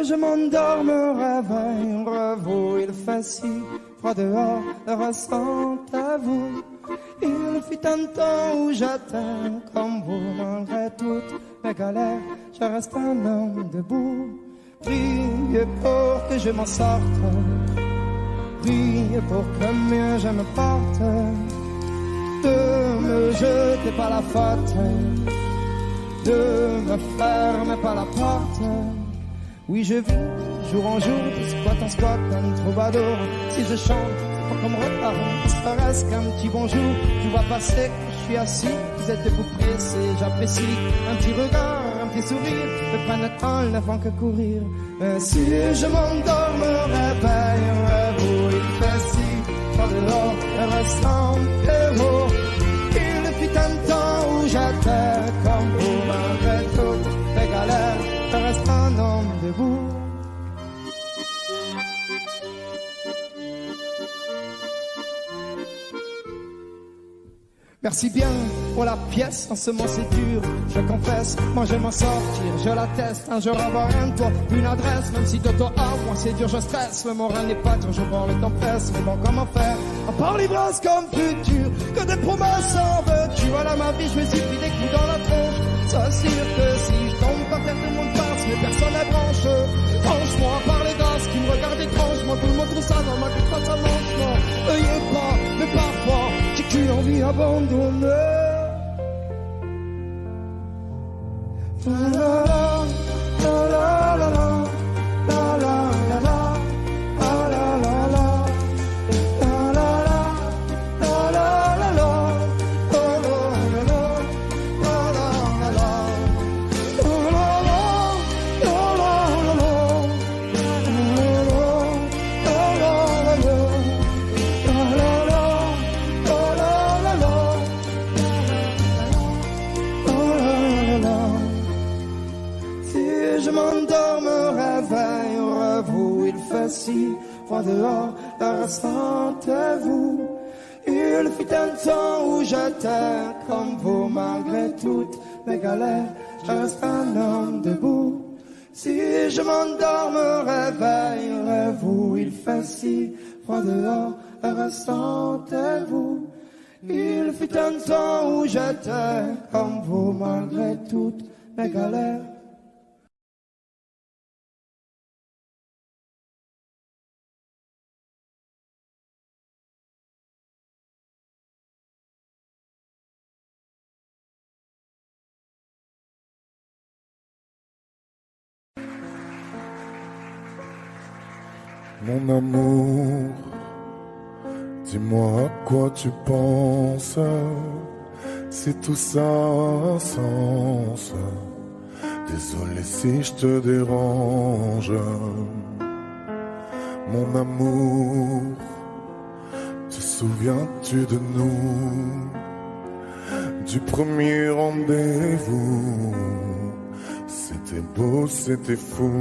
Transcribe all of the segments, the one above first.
je m'endors, me réveille, revoue, il fait si froid dehors, le ressent à vous. Il fut un temps où j'étais comme vous, malgré toutes mes galères, je reste un homme debout. Priez pour que je m'en sorte, priez pour que mieux je me porte. De me jeter par la faute, de me fermer par la porte. Oui, je vis jour en jour, de squat en squat, un troubadour. Si je chante, c'est pas comme reparler, ça reste qu'un petit bonjour. Je vois passer, je suis assis, vous êtes debout pressés, j'apprécie un petit regard, un petit sourire, me prendre le temps, ne font que courir. Mais si je m'endors, me réveille, vous, il fait si froid dehors, le ressent que vous. Il fut un temps où j'étais comme vous, malgré toutes les galères, je reste un homme debout. Merci bien pour la pièce, en ce moment c'est dur, je confesse, moi je m'en sortir, je l'atteste, un jour avoir un toit, une adresse, même si de toi à moi c'est dur, je stresse, le moral n'est pas dur, je vois le temps presse, mais bon comment faire, à part l'ivresse comme futur, que des promesses en veux-tu, voilà ma vie, je me suis pris des coups dans la tronche, c'est sûr que si je tombe par terre, tout le monde passe, mais personne n'est branche, franchement, à part les gosses qui me regardent étrangement, tout le monde trouve ça dans ma tête, pas ça mange, non, veuillez pas, mais parfois, j'ai qu'une envie abandonnée. La la la la la la. Si froid dehors, ressentez-vous. Il fut un temps où j'étais comme vous, malgré toutes mes galères, je reste un homme debout. Si je m'endors, me réveillerez-vous. Il fait si froid dehors, ressentez-vous. Il fut un temps où j'étais comme vous, malgré toutes mes galères. Mon amour, dis-moi à quoi tu penses, si tout ça a un sens. Désolé si je te dérange. Mon amour, te souviens-tu de nous, du premier rendez-vous? C'était beau, c'était fou.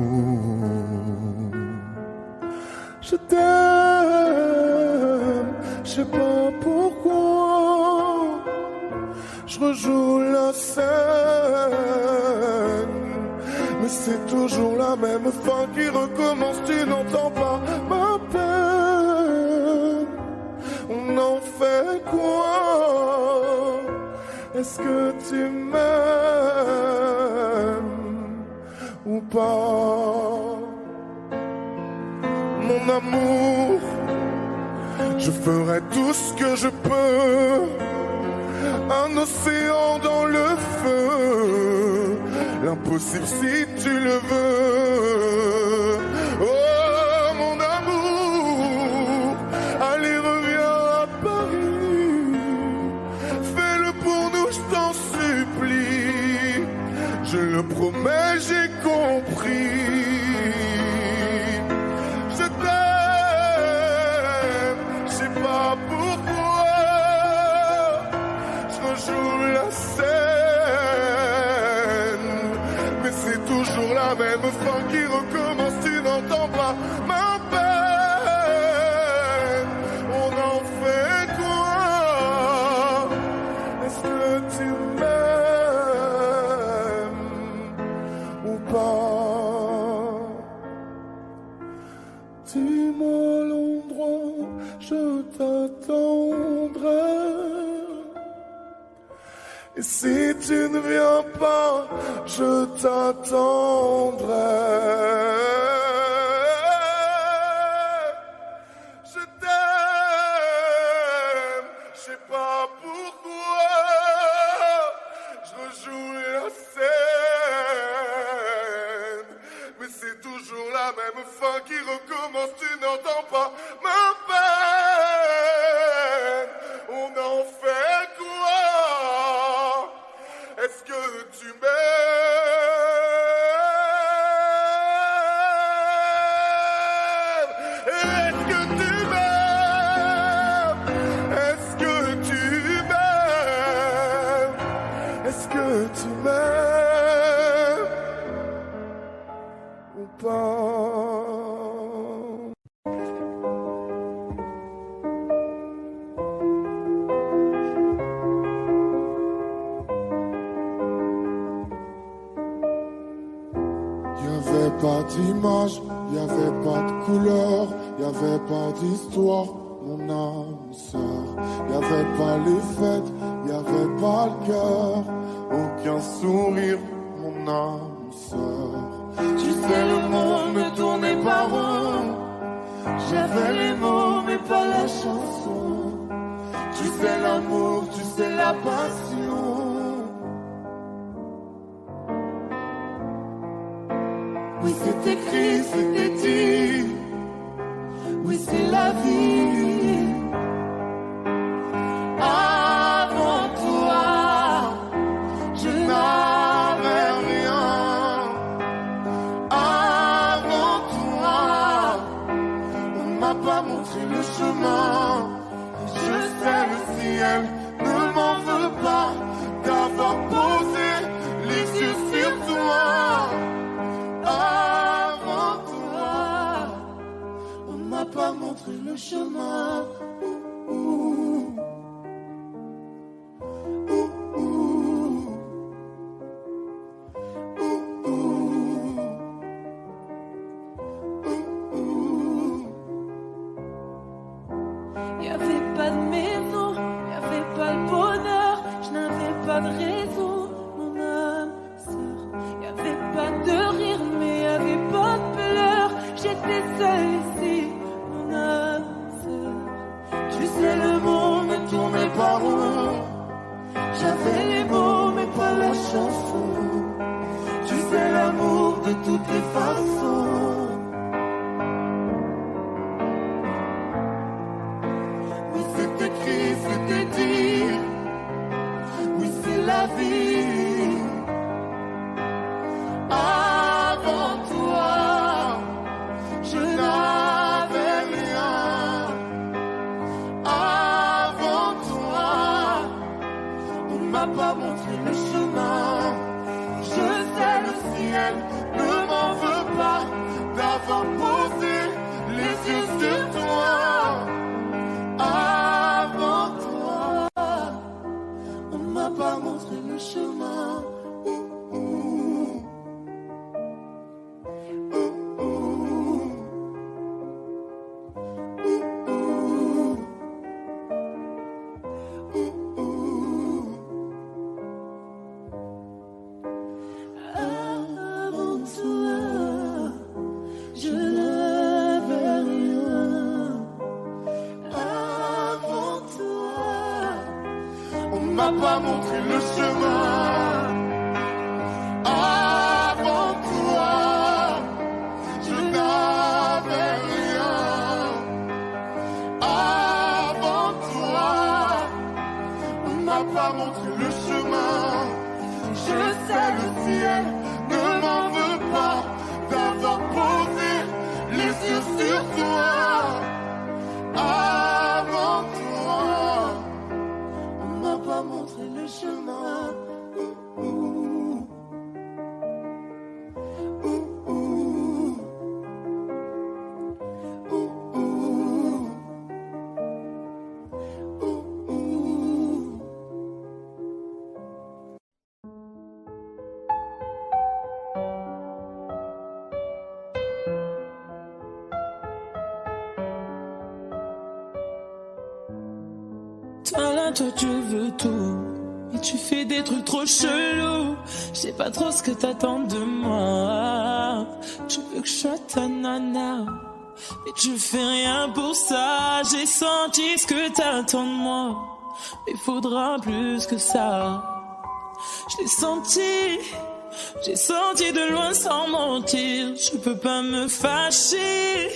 Je t'aime, je sais pas pourquoi, je rejoue la scène, mais c'est toujours la même fin qui recommence, tu n'entends pas ma peine. On en fait quoi? Est-ce que tu m'aimes ou pas? Mon amour, je ferai tout ce que je peux, un océan dans le feu, l'impossible si tu le veux. Oh mon amour, allez reviens à Paris, fais-le pour nous, je t'en supplie, je le promets, j'ai compris. La même fin qui recommence, tu n'entends pas ma peine. On en fait quoi? Est-ce que tu m'aimes ou pas? dis-moi l'endroit, je t'attendrai. Et si tu ne viens pas, je t'attendrai. Je t'aime, je sais pas pourquoi. Je rejoue la scène, mais c'est toujours la même fin qui recommence. Tu n'entends pas ma peine. On en fait quoi? Est-ce que tu m'aimes? Est-ce que tu m'aimes? Est-ce que tu m'aimes? Est-ce que tu m'aimes ou pas? Y'avait pas d'image, y'avait pas de couleur, y'avait pas d'histoire, mon âme sœur. Y'avait pas les fêtes, y'avait pas le cœur, aucun sourire, mon âme sœur. Tu sais, le monde ne tournait pas rond, j'avais les mots mais pas la chanson. Tu sais l'amour, tu sais la passion. Oui, c'est écrit, c'était dit. Oui, c'est la vie. Avant toi, je n'avais rien. Avant toi, on m'a pas montré le chemin. Je sais, le ciel ne m'en veut pas d'avoir posé les yeux sur toi. Avant toi, on m'a pas montré le chemin. Y'avait pas de maison, y'avait pas le bonheur, je n'avais pas de raison, mon âme sœur. Y'avait pas de rire, mais y'avait pas de pleurs, j'étais seule ici, mon âme sœur. Tu sais, le monde ne tournait pas rond, j'avais les mots mais pas la chanson. Tu sais, l'amour de toutes les façons. Oui, c'est écrit, c'était dit. Oui, c'est la vie. Avant toi, je n'avais rien. Avant toi, on m'a pas montré le chemin. Je sais, le ciel ne m'en veut pas d'avoir posé les yeux sur toi. Avant toi, on m'a pas montré le chemin. Avant toi, je n'avais rien. Avant toi, on m'a pas montré le chemin. Avant toi, je n'avais rien. Avant toi, on m'a pas montré le chemin. Je sais, le ciel ne m'en veut pas d'avoir posé les yeux sur toi. Avant toi, on m'a pas montré le chemin. toi tu veux tout. Mais tu fais des trucs trop chelous. Je sais pas trop ce que t'attends de moi. Tu veux que je sois ta nana, mais tu fais rien pour ça. J'ai senti ce que t'attends de moi, mais faudra plus que ça. Je l'ai senti, j'ai senti de loin sans mentir. Je peux pas me fâcher.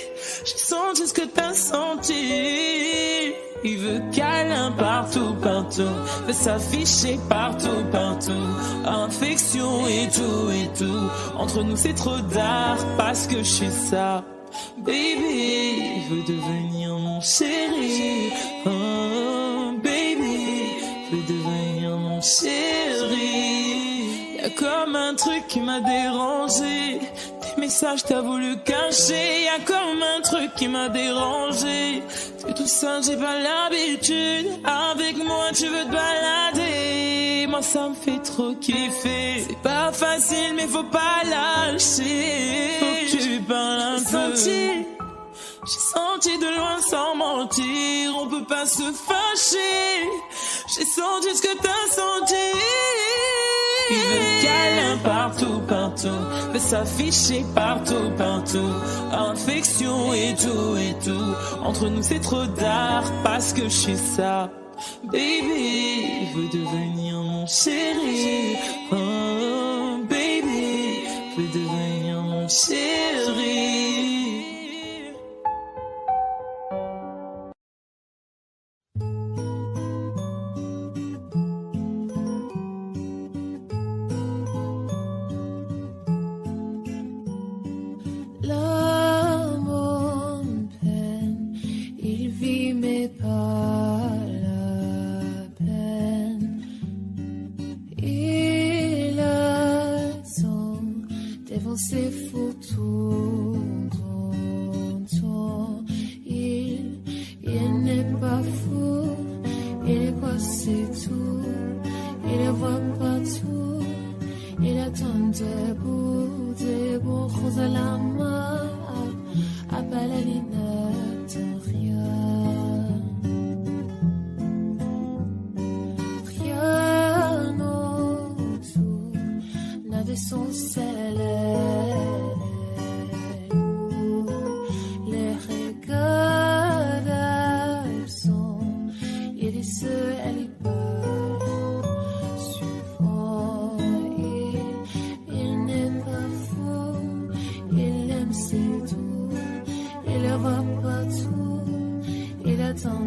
J'ai senti ce que t'as senti. Il veut câlin partout, partout. Veut s'afficher partout, partout. Infection et tout. Entre nous c'est trop dark parce que je suis ça. Baby, il veut devenir mon chéri. Oh, baby, il veut devenir mon chéri. Y'a comme un truc qui m'a dérangé. Tes messages t'as voulu cacher. Y'a comme un truc qui m'a dérangé. C'est tout ça, j'ai pas l'habitude. Avec moi tu veux te balader. Moi ça me fait trop kiffer. C'est pas facile mais faut pas lâcher. Faut que tu parles un peu. J'ai senti de loin sans mentir. On peut pas se fâcher. J'ai senti ce que t'as senti. Il veut câlin partout, partout. Veut s'afficher partout, partout. Infection et tout. Entre nous c'est trop dark parce que je suis ça. Baby, il veut devenir mon chéri. Oh, baby, il veut devenir mon chéri. C'est fou tout il n'est pas fou, il croit c'est tout, il ne voit pas tout, il attend debout, rose à la main, à balade il n'attend rien autour, n'a de son célèbre.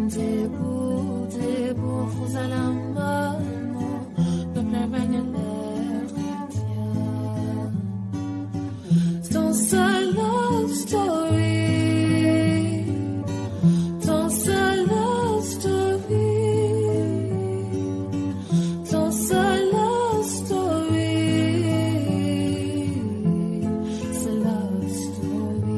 Debout, rose à la main, ne pleure pas l'air dans sa love story, dans sa love story, dans sa love story, sa love story.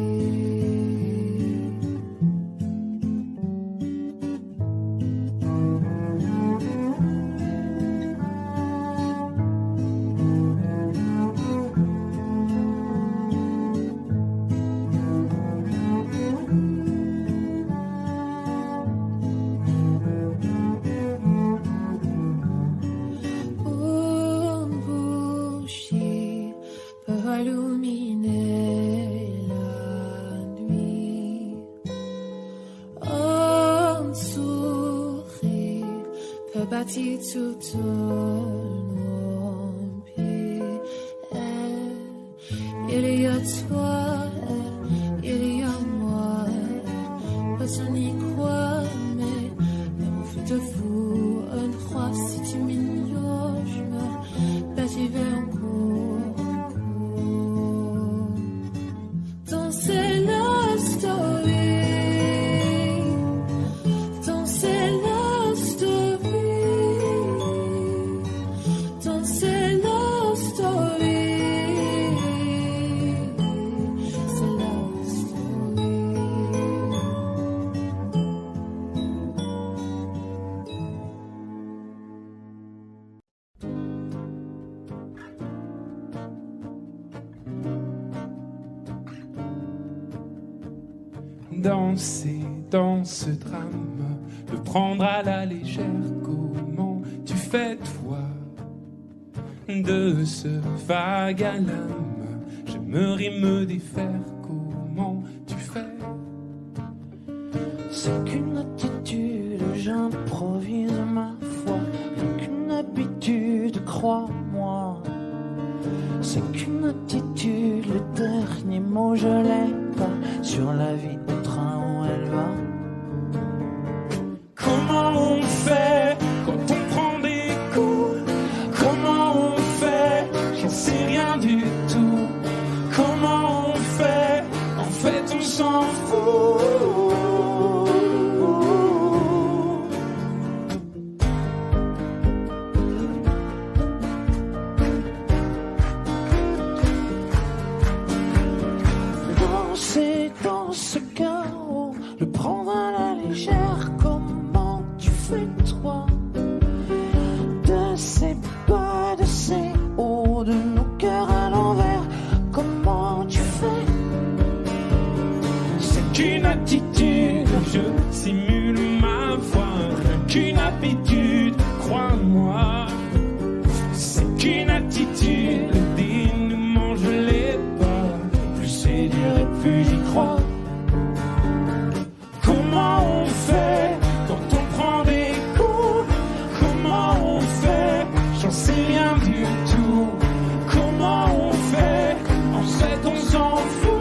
Illuminer la nuit, un sourire peut bâtir tout un empire. Il y a toi, il y a moi, personne n'y croit, mais l'amour fait de vous un roi. Si tu m'ignores, je meurs, bâtirai encore. C'est la story, dans c'est la story, dans c'est la story, c'est la story. danser dans ce drame, le prendre à la légère. Comment tu fais toi de ce vague à l'âme? J'aimerais me défaire. Comment tu fais? C'est qu'une attitude, j'improvise ma foi. Qu'une habitude, crois-moi. C'est qu'une attitude, le dernier mot je l'ai pas. Sur la vie au train où elle va. Comment on fait quand on prend des coups? Comment on fait? J'en sais rien du tout. Comment on fait? En fait on s'en fout. Danser dans ce chaos, le prendre à la légère. Comment tu fais toi de ces bas, de ces hauts, de nos cœurs à l'envers? Comment tu fais? C'est qu'une attitude, je simule ma voix. Qu'une habitude, crois-moi. C'est qu'une attitude, le dénouement je l'ai pas. Plus c'est dur et plus j'y crois. Comment on fait quand on prend des coups? Comment on fait? J'en sais rien du tout. Comment on fait? En fait on s'en fout.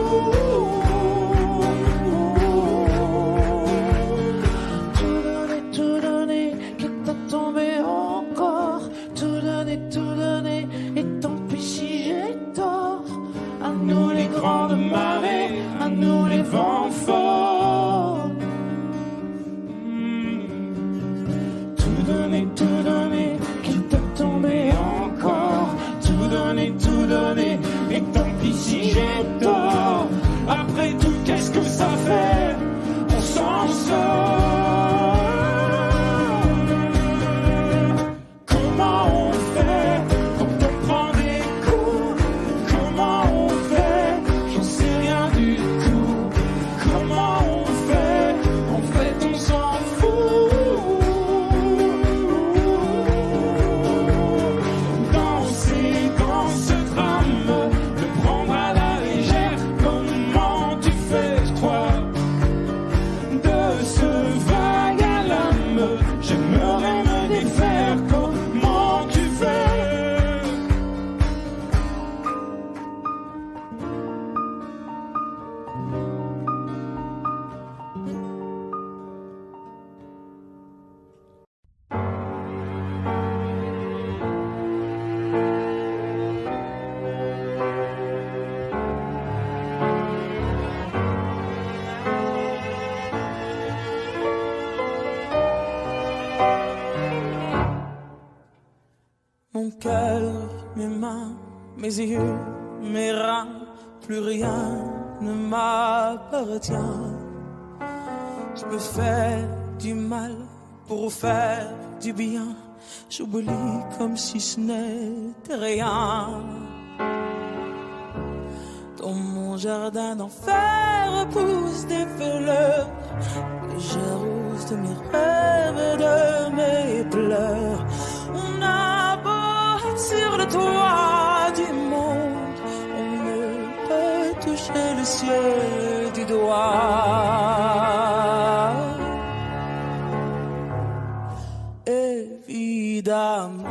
Tout donner, quitte à tomber encore. Tout donner, et tant pis si j'ai tort. À nous les grandes marées, à nous les vents forts. Tout donner, quitte à tomber encore. Tout donner, et tant pis si j'ai tort. Après tout, qu'est-ce que ça fait? On s'en sort. Comment on fait quand on prend des coups? Comment on fait? J'en sais rien du tout. Comment on fait? En fait on s'en fout. Danser dans ce drame, le prendre à la légère. Comment tu fais toi de ce vague à l'âme? J'aimerais me défaire. Comment tu fais? Mon cœur, mes mains, mes yeux, mes reins, plus rien ne m'appartient. Je me fais du mal pour faire du bien. J'oublie comme si ce n'était rien. Dans mon jardin d'enfer poussent des fleurs que j'arrose de mes rêves et de mes pleurs. On a beau être sur le toit du monde, on ne peut toucher le ciel du doigt. Évidemment,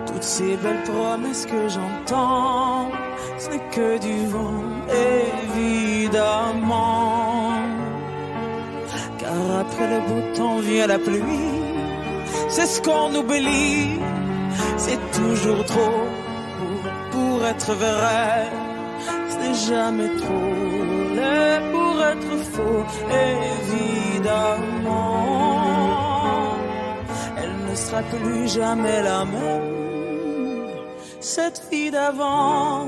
toutes ces belles promesses que j'entends, ce n'est que du vent, évidemment. Car après le beau temps vient la pluie, c'est ce qu'on oublie. C'est toujours trop pour être vrai. Ce n'est jamais trop laid pour être faux, évidemment. Elle ne sera plus jamais la même, cette fille d'avant.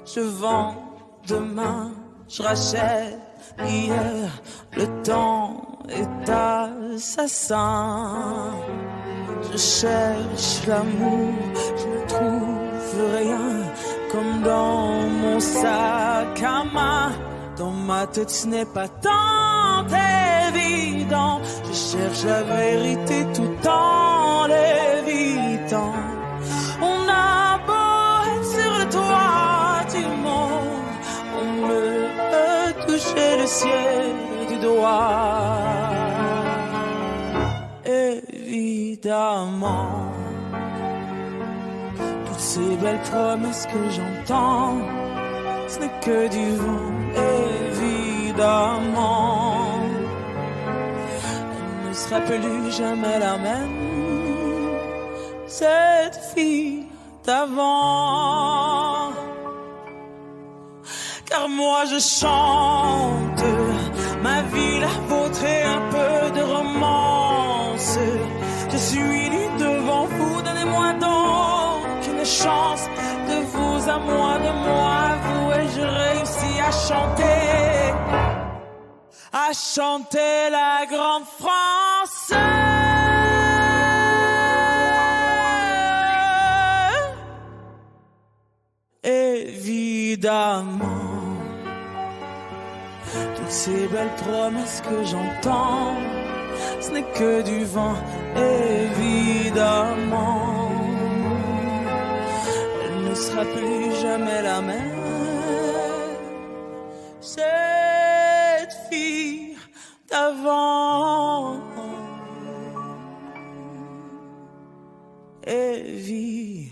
Je vends demain, je rachète hier. Le temps est assassin. Je cherche l'amour, je ne trouve rien. Comme dans mon mon sac à main. Dans ma tête ce n'est pas tant évident. Je cherche la vérité tout en l'évitant. On a beau être sur le toit du monde, on peut toucher le ciel du doigt. Évidemment, toutes ces belles promesses que j'entends, ce n'est que du vent. Évidemment, elle ne sera plus jamais la même, cette fille d'avant. Car moi je chante ma vie, la vôtre et un peu de romance. Je suis nu devant vous, donnez-moi donc une chance. De vous à moi, de moi à vous, et je réussis à chanter la grande France. Évidemment, toutes ces belles promesses que j'entends, ce n'est que du vent. Évidemment, elle ne sera plus jamais la même, cette fille d'avant. Évidemment.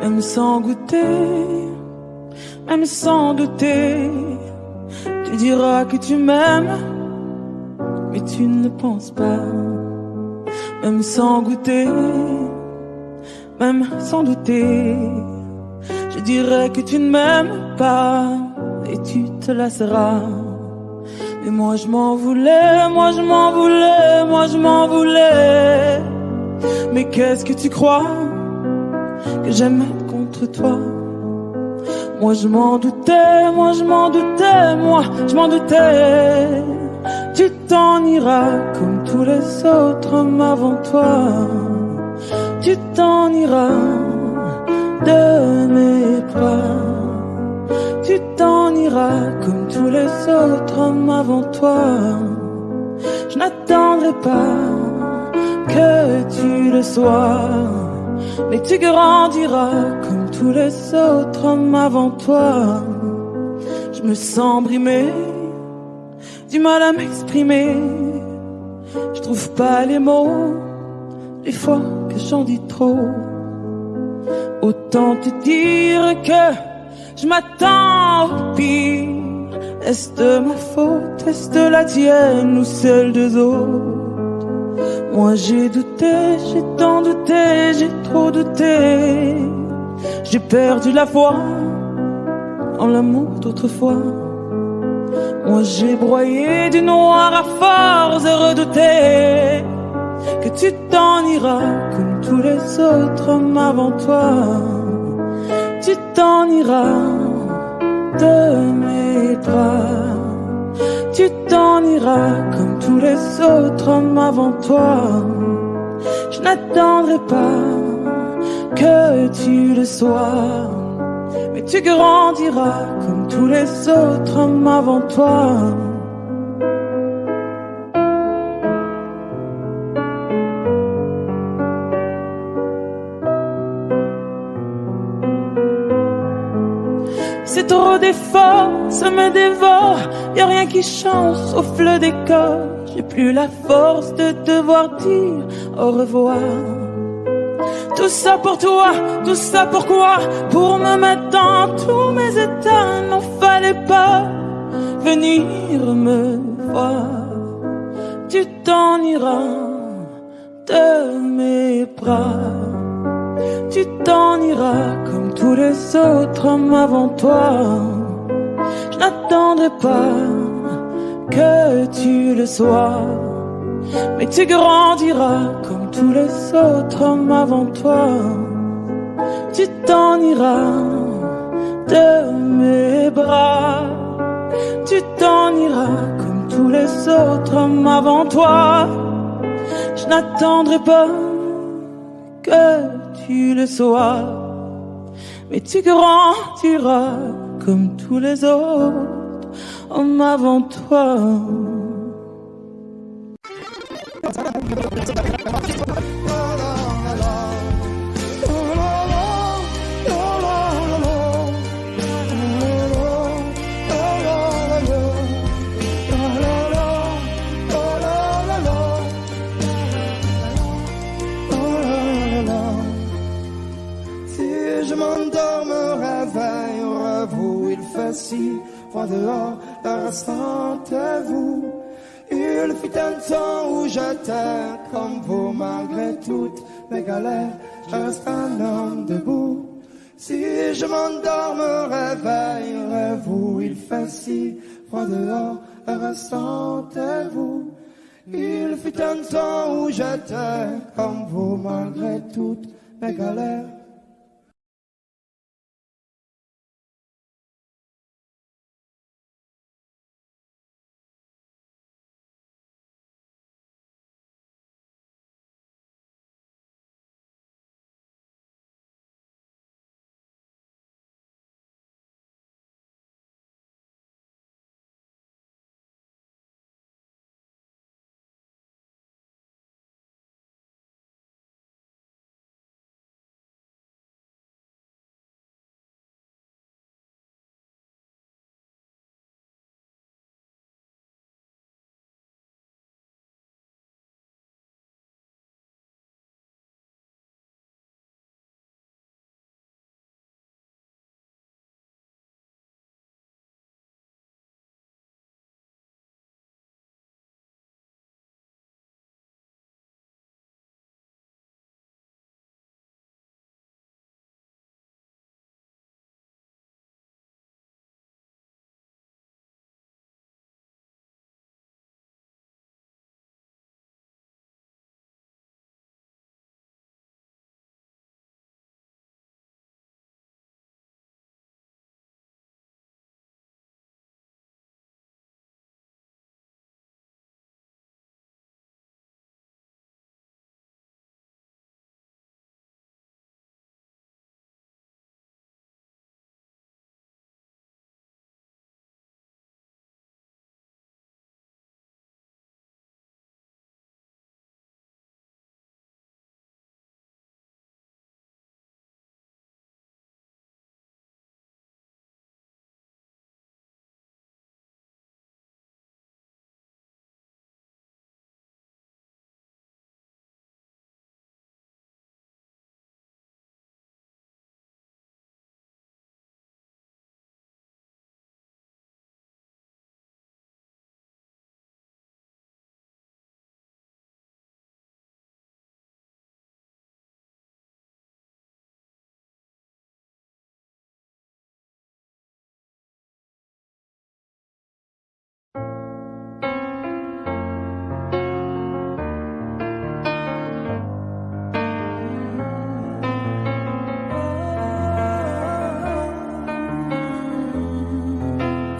Même sans goûter, même sans douter, tu diras que tu m'aimes, mais tu ne penses pas. Même sans goûter, même sans douter, je dirais que tu ne m'aimes pas, et tu te lasseras. Mais moi je m'en voulais, moi je m'en voulais, moi je m'en voulais. Mais qu'est-ce que tu crois que j'aimais contre toi? Moi je m'en doutais, moi je m'en doutais, moi je m'en doutais. Tu t'en iras comme tous les autres hommes avant toi. Tu t'en iras de mes bras. Tu t'en iras comme tous les autres hommes avant toi. Je n'attendrai pas que tu le sois, mais tu grandiras comme tous les autres hommes avant toi. Je me sens brimé, du mal à m'exprimer. Je trouve pas les mots, des fois que j'en dis trop. Autant te dire que je m'attends au pire. Est-ce de ma faute, est-ce de la tienne ou celle des autres? Moi j'ai douté, j'ai tant douté, j'ai trop douté. J'ai perdu la foi en l'amour d'autrefois. Moi j'ai broyé du noir à force de redouter que tu t'en iras comme tous les autres hommes avant toi. Tu t'en iras de mes bras. Tu t'en iras comme tous les autres hommes avant toi. Je n'attendrai pas que tu le sois, mais tu grandiras comme tous les autres hommes avant toi. C'est trop d'efforts, ça me dévore. Y'a rien qui change sauf le décor. J'ai plus la force de devoir dire au revoir. Tout ça pour toi, tout ça pourquoi? Pour me mettre dans tous mes états. N'en fallait pas venir me voir. Tu t'en iras de mes bras. Tu t'en iras comme tous les autres hommes avant toi. Je n'attendrai pas que tu le sois, mais tu grandiras comme comme tous les autres hommes avant toi. Tu t'en iras de mes bras. Tu t'en iras comme tous les autres hommes avant toi. Je n'attendrai pas que tu le sois, mais tu grandiras comme tous les autres hommes avant toi. Si froid dehors, restez-vous. Il fut un temps où j'étais comme vous, malgré toutes mes galères, je reste un homme debout. Si je m'endors, me réveillerez-vous. Il fait si froid dehors, restez-vous. Il fut un temps où j'étais comme vous, malgré toutes mes galères.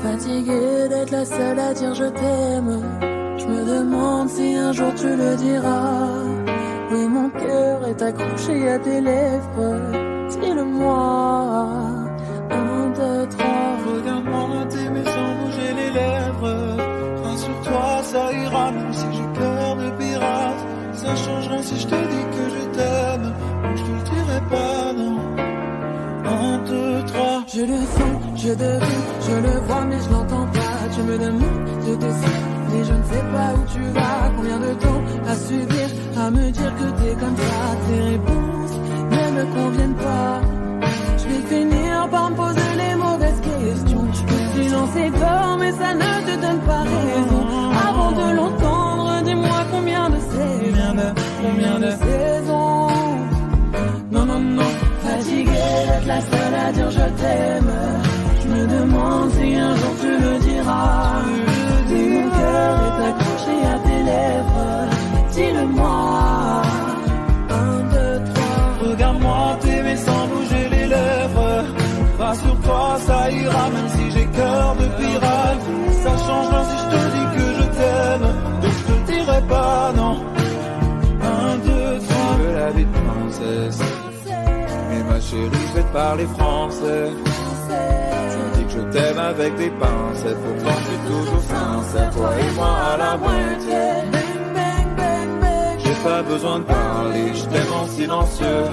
Fatiguée d'être la seule à dire je t'aime, je me demande si un jour tu le diras. Oui, mon cœur est accroché à tes lèvres, dis-le-moi. 1, 2, 3. Regarde-moi t'aimer sans bouger les lèvres. Rassure-toi, ça ira, même si j'ai cœur de pirate. Ça changera si je te dis que je t'aime, ou je te le dirai pas, non. 1, 2, 3. Je le sens, je devine, je le vois mais je l'entends pas. Tu me demandes de te mais je ne sais pas où tu vas. Combien de temps à subir, à me dire que t'es comme ça. Tes réponses ne me conviennent pas. Je vais finir par me poser les mauvaises questions. Le silence est fort mais ça ne te donne pas raison. Avant de l'entendre, dis-moi combien de saisons. Non, non, non. Fatiguée d'être la seule à dire je t'aime, je me demande si un jour tu le diras. Si mon cœur est accroché à tes lèvres, dis-le-moi. Rassure-toi, ça ira même si j'ai cœur de pirate. Ça changera si je te dis que je t'aime, donc je te le dirai pas, non. 1, 2, 3. Je veux la vie de princesse, mais ma chérie, je vais te parler français. Tu me dis que je t'aime avec des pincettes, pourtant je suis toujours sincère. Toi et moi à la moitié. J'ai pas besoin de parler, je t'aime en silencieux.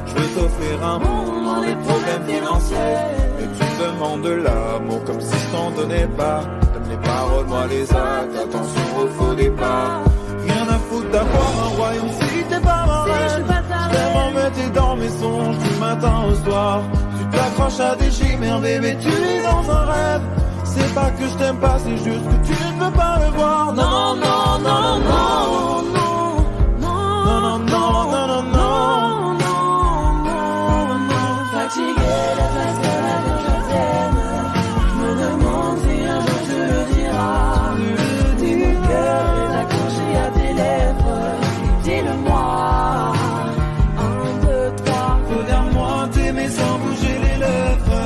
Je veux t'offrir un monde dans les problèmes financiers. Et tu me demandes de l'amour comme si je t'en donnais pas. T'aimes les paroles, moi les actes, attention au faux départ. Rien à foutre d'avoir un royaume si t'es pas ma reine. Je t'aime en mettre dans mes songes du matin au soir. Tu t'accroches à des chimères, bébé, tu vis dans un rêve. C'est pas que je t'aime pas, c'est juste que tu ne peux pas le voir. Non, non, non, non, non, non. Non, non, non, non, non, non, non, non. Fatigué d'être la seule à dire je t'aime. Je me demande si un jour tu le diras. Si mon cœur est accroché à tes lèvres, dis-le-moi. 1, 2, 3. Regarde-moi t'aimer sans bouger les lèvres.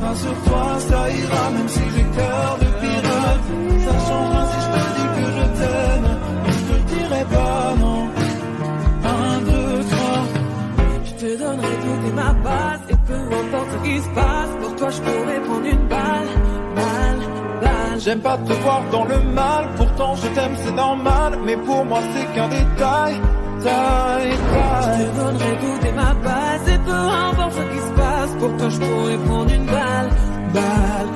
Rassure-toi, ça ira même si j'ai cœur de pirate. Ça changera si je te dis que je t'aime, mais je te le dirai pas, non. 1, 2, 3. Je te donnerai tout et ma base. Et peu importe ce qui se passe, pour toi je pourrais prendre une balle. Balle. J'aime pas te voir dans le mal, pourtant je t'aime c'est normal. Mais pour moi c'est qu'un détail, taille. Je te donnerai tout et ma base. Et peu importe ce qui se passe, pour toi je pourrais prendre une balle. Balle.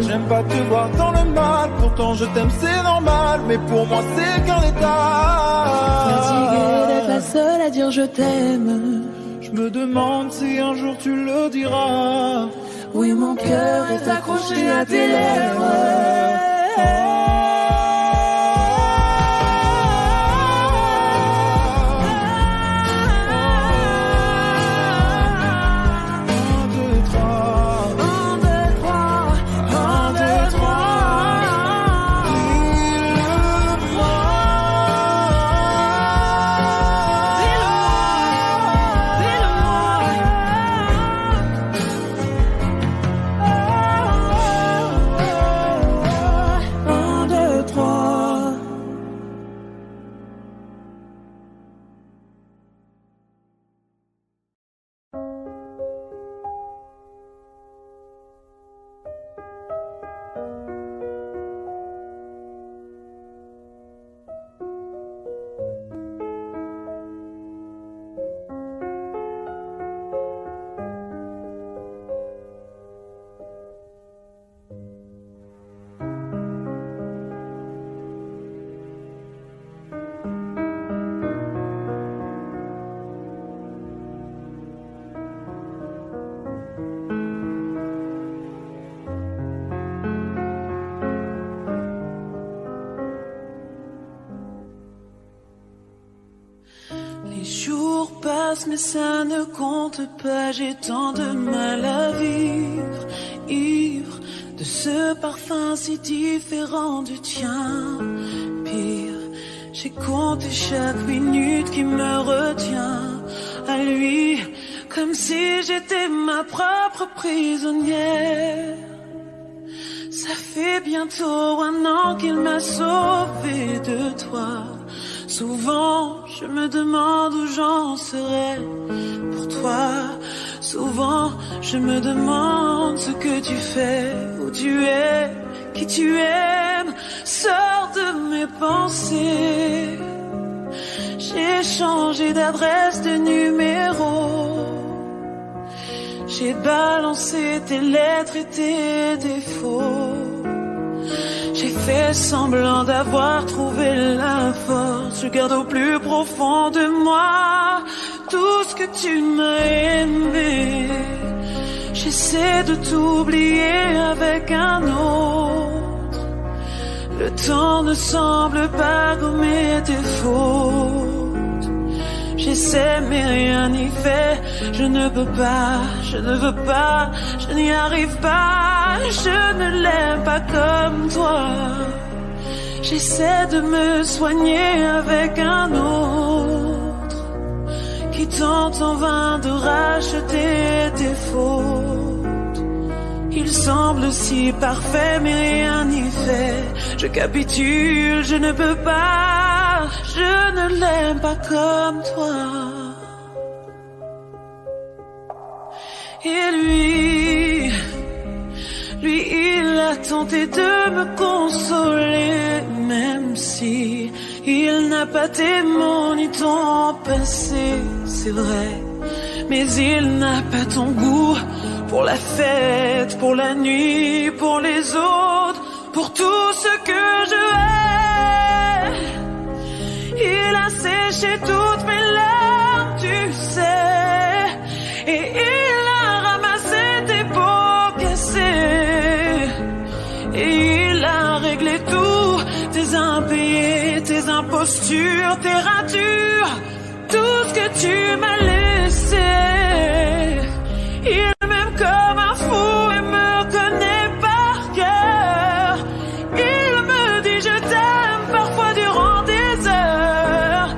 J'aime pas te voir dans le mal, pourtant je t'aime c'est normal. Mais pour moi c'est qu'un détail. Fatigué d'être la seule à dire je t'aime. Je me demande si un jour tu le diras. Oui, mon cœur est accroché à tes lèvres. Les jours passent mais ça ne compte pas. J'ai tant de mal à vivre, ivre de ce parfum si différent du tien. Pire, j'ai compté chaque minute qui me retient à lui, comme si j'étais ma propre prisonnière. Ça fait bientôt 1 an qu'il m'a sauvée de toi. Souvent, je me demande où j'en serais pour toi. Souvent, je me demande ce que tu fais, où tu es, qui tu aimes. Sors de mes pensées. J'ai changé d'adresse, de numéro. J'ai balancé tes lettres et tes défauts. J'ai fait semblant d'avoir trouvé la force. Je garde au plus profond de moi tout ce que tu m'as aimé. J'essaie de t'oublier avec un autre. Le temps ne semble pas gommer tes fautes. J'essaie mais rien n'y fait. Je ne peux pas, je ne veux pas, je n'y arrive pas. Je ne l'aime pas comme toi. J'essaie de me soigner avec un autre qui tente en vain de racheter tes fautes. Il semble si parfait mais rien n'y fait. Je capitule, je ne peux pas. Je ne l'aime pas comme toi. Et lui, il a tenté de me consoler, même si il n'a pas témoin ni ton passé, c'est vrai. Mais il n'a pas ton goût pour la fête, pour la nuit, pour les autres, pour tout ce que je hais. Il a séché toutes mes larmes, tu sais, et il a ramassé tes pots cassés, et il a réglé tout, tes impayés, tes impostures, tes ratures, tout ce que tu m'as laissé. Il m'aime comme un fou et me connaît par cœur. Il me dit je t'aime parfois durant des heures.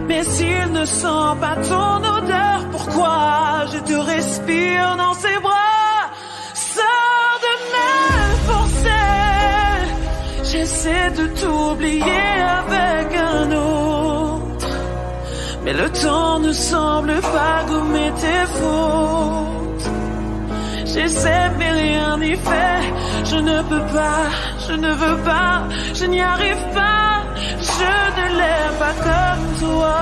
Mais s'il ne sent pas ton odeur, pourquoi je te respire dans ses bras? Sors de mes forceps. J'essaie de t'oublier avec un autre, mais le temps ne semble pas gommer tes fautes. J'essaie mais rien n'y fait. Je ne peux pas, je ne veux pas, je n'y arrive pas. Je ne l'aime pas comme toi.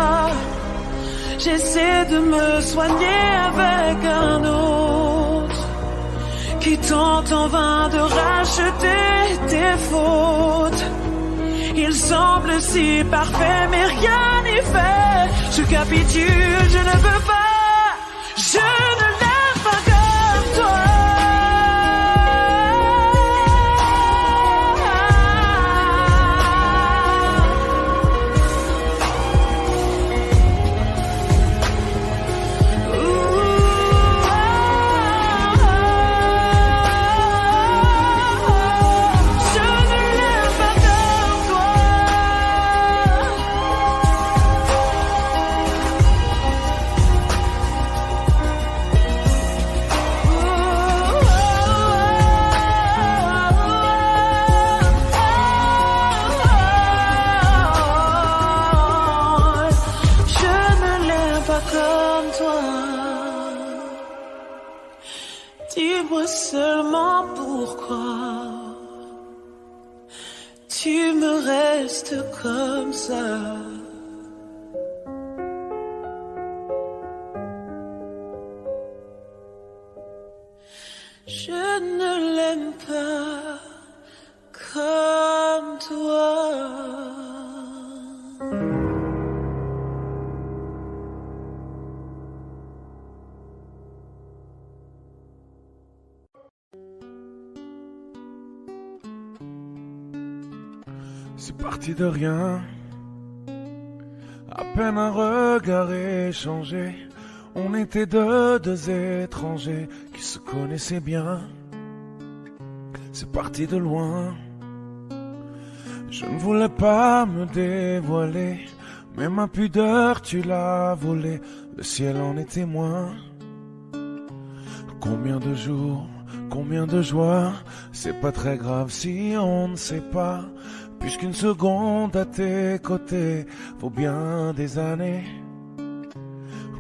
J'essaie de me soigner avec un autre qui tente en vain de racheter tes fautes. Il semble si parfait mais rien n'y fait. Je capitule, je ne peux pas. Je ne l'aime pas comme toi. Dis-moi seulement pourquoi tu me restes comme ça. Je ne l'aime pas comme toi. C'est parti de rien, à peine un regard échangé. On était deux étrangers qui se connaissaient bien. C'est parti de loin. Je ne voulais pas me dévoiler, mais ma pudeur tu l'as volée. Le ciel en est témoin. Combien de jours, combien de joie. C'est pas très grave si on ne sait pas, puisqu'une seconde à tes côtés vaut bien des années.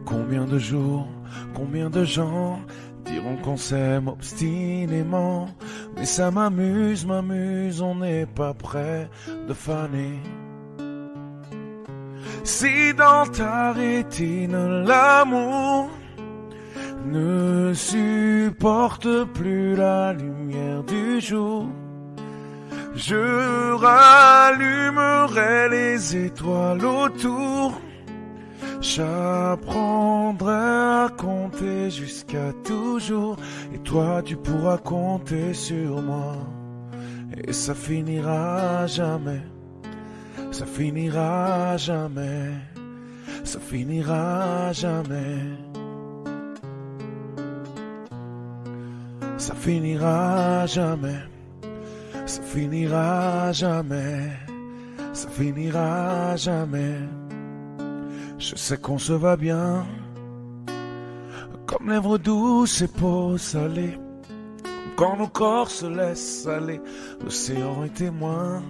Combien de jours, combien de gens diront qu'on s'aime obstinément, mais ça m'amuse, on n'est pas prêt de faner. Si dans ta rétine l'amour ne supporte plus la lumière du jour, je rallumerai les étoiles autour. J'apprendrai à compter jusqu'à toujours, et toi tu pourras compter sur moi. Et ça finira jamais, ça finira jamais, ça finira jamais. Ça finira jamais, ça finira jamais, ça finira jamais. Je sais qu'on se va bien, comme lèvres douces et peau salée, Quand nos corps se laissent aller, l'océan est témoin.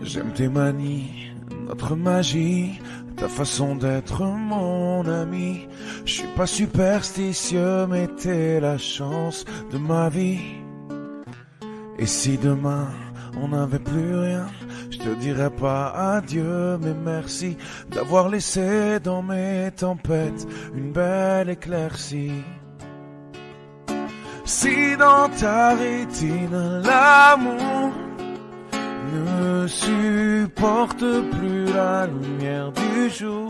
J'aime tes manies, notre magie, ta façon d'être mon ami. Je suis pas superstitieux, mais t'es la chance de ma vie. Et si demain on n'avait plus rien, je te dirais pas adieu, mais merci d'avoir laissé dans mes tempêtes une belle éclaircie. Si dans ta rétine l'amour ne supporte plus la lumière du jour,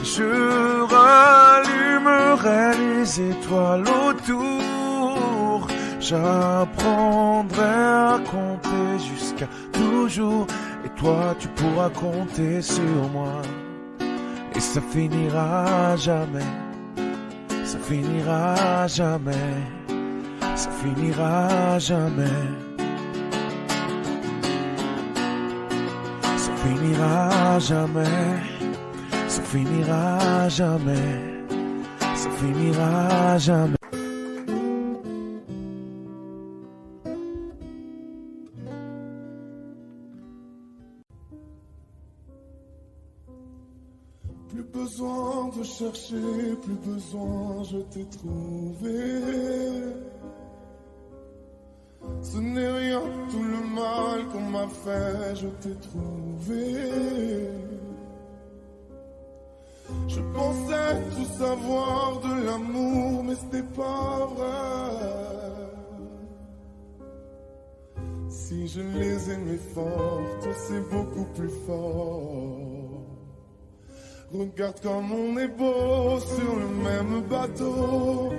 je rallumerai les étoiles autour. J'apprendrai à compter jusqu'à toujours, et toi tu pourras compter sur moi. Et ça finira jamais, ça finira jamais, ça finira jamais. Ça finira jamais, ça finira jamais, ça finira jamais. Plus besoin de chercher, plus besoin, je t'ai trouvé. Ce n'est rien, tout le mal qu'on m'a fait, je t'ai trouvé. Je pensais tout savoir de l'amour, mais c'était pas vrai. Si je les aimais fort, toi c'est beaucoup plus fort. Regarde comme on est beau sur le même bateau.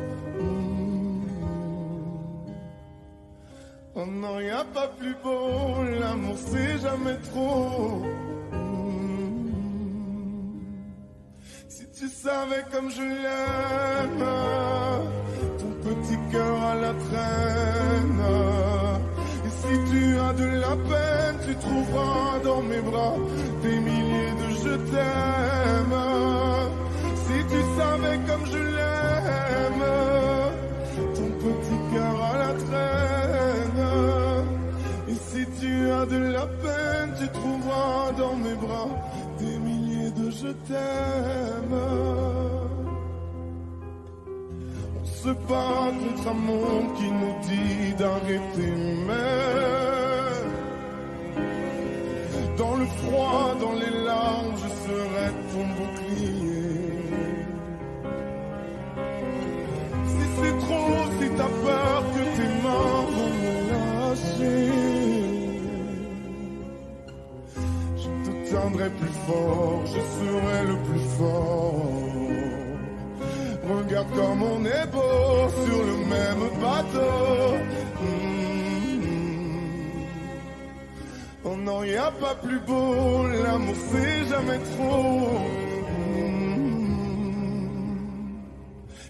Oh non, y a pas plus beau, l'amour c'est jamais trop. Si tu savais comme je l'aime, ton petit cœur à la traîne. Et si tu as de la peine, tu trouveras dans mes bras des milliers de je t'aime. Si tu savais comme je l'aime, ton petit cœur à la traîne. Et si tu as de la peine, tu trouveras dans mes bras des milliers de je t'aime. On se bat contre un monde qui nous dit d'arrêter, mais dans le froid, dans les larmes, je serai ton bouclier. Si c'est trop, si t'as peur que tes mains vont me lâcher, je te tiendrai plus fort, je serai le plus fort. Regarde comme on est beau sur le même bateau. Oh non, y a pas plus beau, l'amour c'est jamais trop.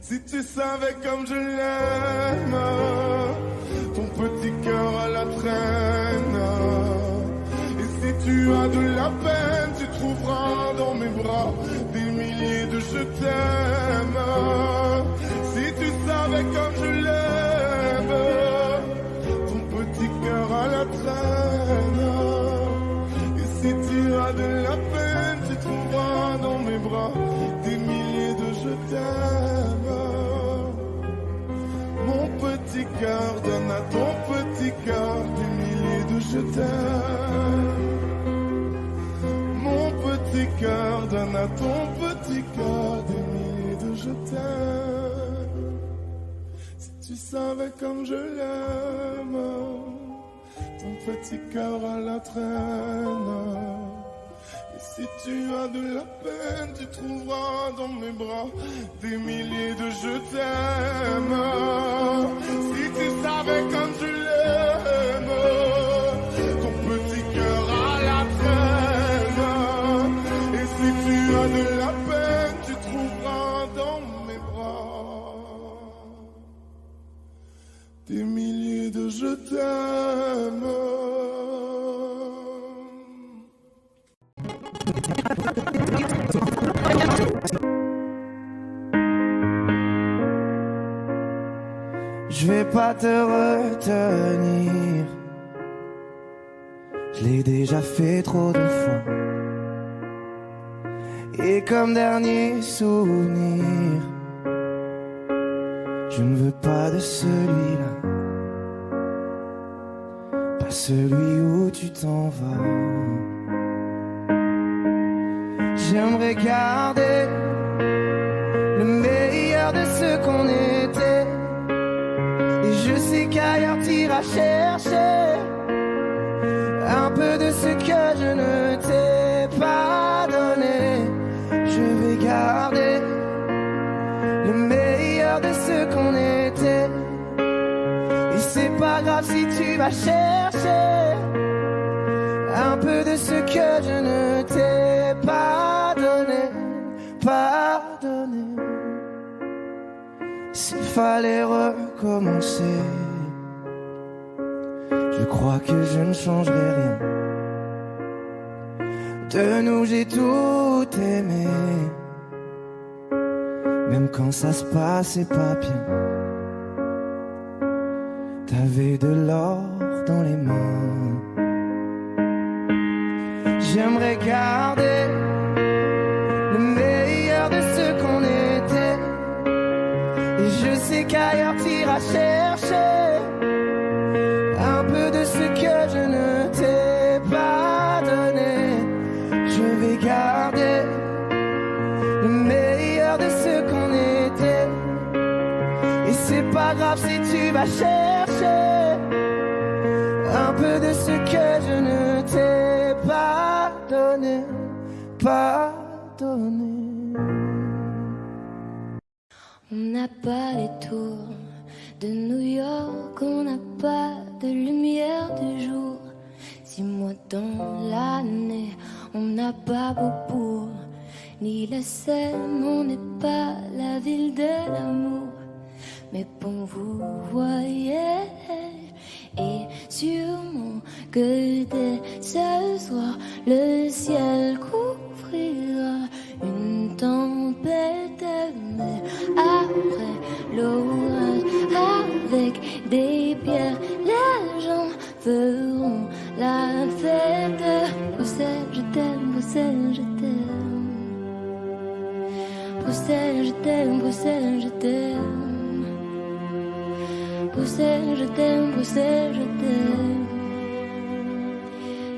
Si tu savais comme je l'aime, ton petit cœur à la traîne. Et si tu as de la peine, tu trouveras dans mes bras des milliers de je t'aime. Si tu savais comme je l'aime, ton petit cœur à la traîne. Et si tu as de la peine, tu trouveras dans mes bras des milliers de je t'aime. Mon petit cœur donne à ton petit cœur des milliers de je t'aime. Mon petit cœur donne à ton petit cœur des milliers de je t'aime. Si tu savais comme je l'aime, ton petit cœur à la traîne. Et si tu as de la peine, tu trouveras dans mes bras des milliers de je t'aime. Si tu savais comme je l'aime, ton petit cœur à la traîne. Et si tu as de la peine, tu trouveras dans mes bras des milliers de je t'aime. Je vais pas te retenir. Je l'ai déjà fait trop de fois. Et comme dernier souvenir, je ne veux pas de celui-là, pas celui où tu t'en vas. J'aimerais garder le meilleur de ce qu'on était. Et je sais qu'ailleurs t'iras chercher un peu de ce que je ne t'ai pas donné. Je vais garder le meilleur de ce qu'on était. Et c'est pas grave si tu vas chercher un peu de ce que je ne t'ai pas donné, pardonné. S'il fallait recommencer, je crois que je ne changerai rien. De nous j'ai tout aimé, même quand ça se passait pas bien. T'avais de l'or dans les mains. J'aimerais garder le meilleur de ce qu'on était. Et je sais qu'ailleurs t'iras chercher un peu de ce que je ne t'ai pas donné. Je vais garder le meilleur de ce qu'on était. Et c'est pas grave si tu vas chercher un peu de ce que je ne t'ai pas donné, pardonné. On n'a pas les tours de New York, on n'a pas de lumière du jour. 6 mois dans l'année, on n'a pas Beaubourg, ni la Seine, on n'est pas la ville de l'amour. Mais bon, vous voyez, et sûrement que dès ce soir, le ciel couvrira une tempête. Mais après l'orage, avec des pierres, les gens feront la fête. Bruxelles, je t'aime, Bruxelles, je t'aime. Bruxelles, je t'aime, Bruxelles, je t'aime. Bruxelles, je t'aime, Bruxelles, je t'aime.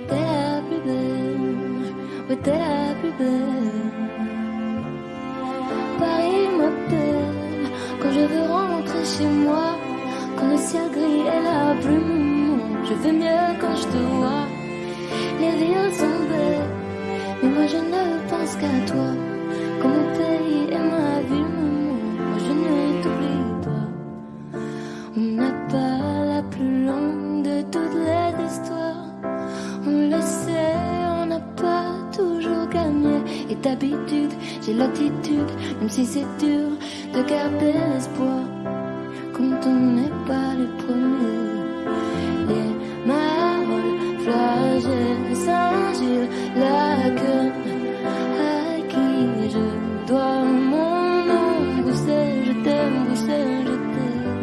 T'es la plus belle, ouais t'es la plus belle. Paris m'appelle quand je veux rentrer chez moi. Quand le ciel gris est la brume, je vais mieux quand je te vois. Les villes sont belles, mais moi je ne pense qu'à toi. Quand mon pays est ma ville, moi je ne t'oublie pas. On n'a pas la plus longue de toutes les histoires. On le sait, on n'a pas toujours gagné. Et d'habitude, j'ai l'attitude, même si c'est dur, de garder l'espoir. Quand on n'est pas les premiers. Les marolles, flagelles, Saint-Gilles, la queue, à qui je dois mon nom. Bruxelles, je t'aime, Bruxelles, je t'aime.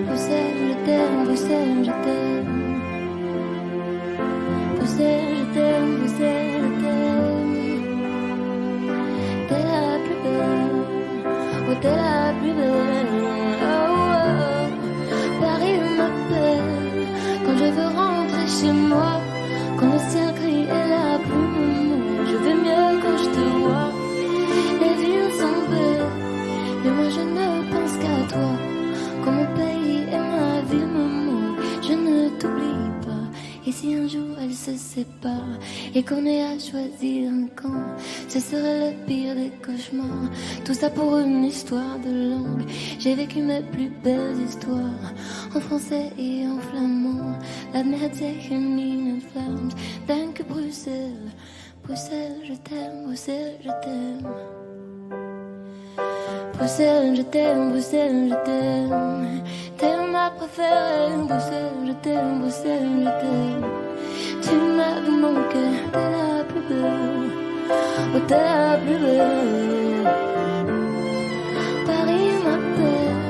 Bruxelles, je t'aime, Bruxelles, je t'aime. Bruxelles, je t'aime, Bruxelles, je t'aime. T'es la plus belle, oh t'es la plus belle. Oh, oh. Paris m'appelle quand je veux rentrer chez moi. Quand le ciel gris est la brume, je vais mieux quand je te vois. Les villes sont belles, mais moi je ne pense qu'à toi. Quand mon pays et ma ville me manquent, je ne t'oublie pas. Et si un jour elles se séparent et qu'on ait à choisir un camp, ce serait le pire des cauchemars. Tout ça pour une histoire de langue. J'ai vécu mes plus belles histoires en français et en flamand. La merdique in Vlaams, dank Bruxelles. Bruxelles, je t'aime, Bruxelles, je t'aime. Bruxelles, je t'aime, Bruxelles, je t'aime. T'es ma préférée, Bruxelles, je t'aime, Bruxelles, je t'aime. Tu m'as manqué, t'es la plus belle, oh t'es la plus belle. Paris m'appelle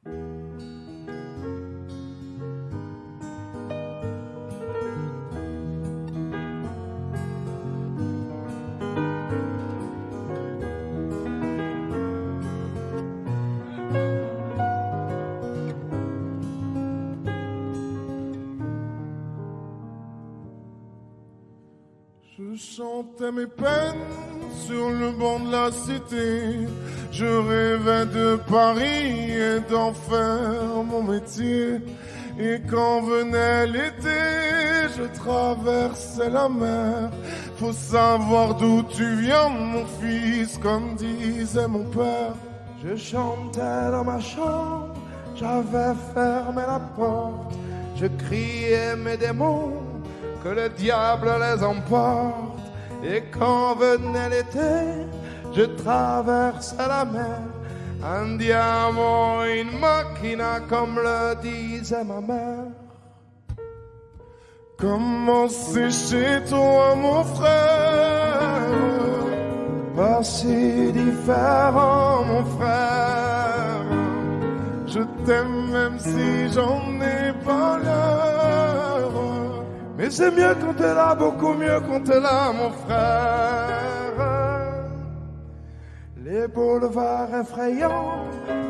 Je chantais mes peines sur le banc de la cité. Je rêvais de Paris et d'en faire mon métier. Et quand venait l'été, je traversais la mer. Faut savoir d'où tu viens, mon fils, comme disait mon père. Je chantais dans ma chambre, j'avais fermé la porte. Je criais mes démons, que le diable les emporte. Et quand venait l'été, je traversais la mer. Andiamo in macchina, comme le disait ma mère. Comment c'est chez toi, mon frère? Pas si différent, mon frère. Je t'aime même si j'en ai pas l'heure. Mais c'est mieux quand t'es là, beaucoup mieux quand t'es là, mon frère. Les boulevards effrayants,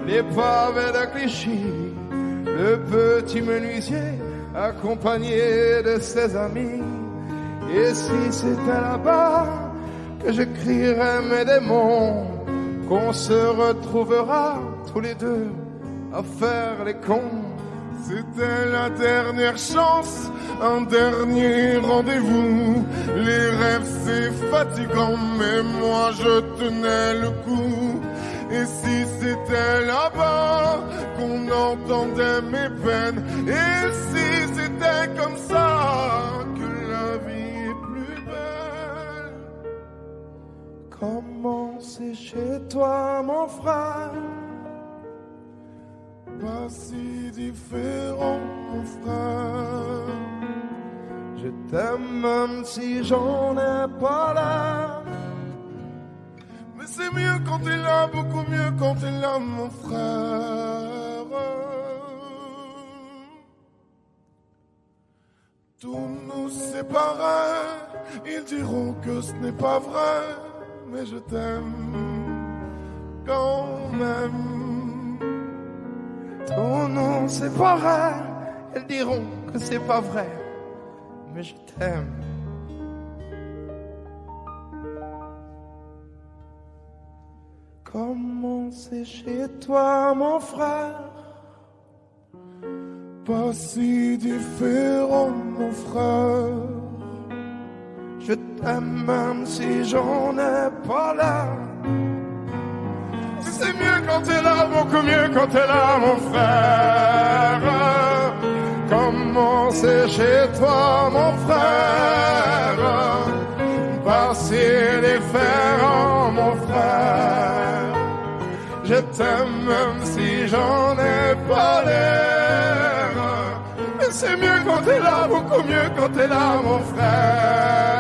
les pavés de Clichy, le petit menuisier accompagné de ses amis. Et si c'était là-bas que je crierais mes démons, qu'on se retrouvera tous les deux à faire les cons. C'était la dernière chance, un dernier rendez-vous. Les rêves c'est fatigant, mais moi je tenais le coup. Et si c'était là-bas qu'on entendait mes peines, et si c'était comme ça que la vie est plus belle. Comment c'est chez toi, mon frère? Pas si différent, mon frère. Je t'aime même si j'en ai pas l'air. Mais c'est mieux quand t'es là, beaucoup mieux quand t'es là, mon frère. Tout nous séparait, ils diront que ce n'est pas vrai, mais je t'aime quand même. Tout nous séparait, elles diront que c'est pas vrai, mais je t'aime. Comment c'est chez toi, mon frère? Pas si différent, mon frère. Je t'aime même si j'en ai pas l'air. C'est mieux quand t'es là, beaucoup mieux quand t'es là, mon frère. Comment c'est chez toi, mon frère? Pas si différent, mon frère. Je t'aime même si j'en ai pas l'air. Mais c'est mieux quand t'es là, beaucoup mieux quand t'es là, mon frère.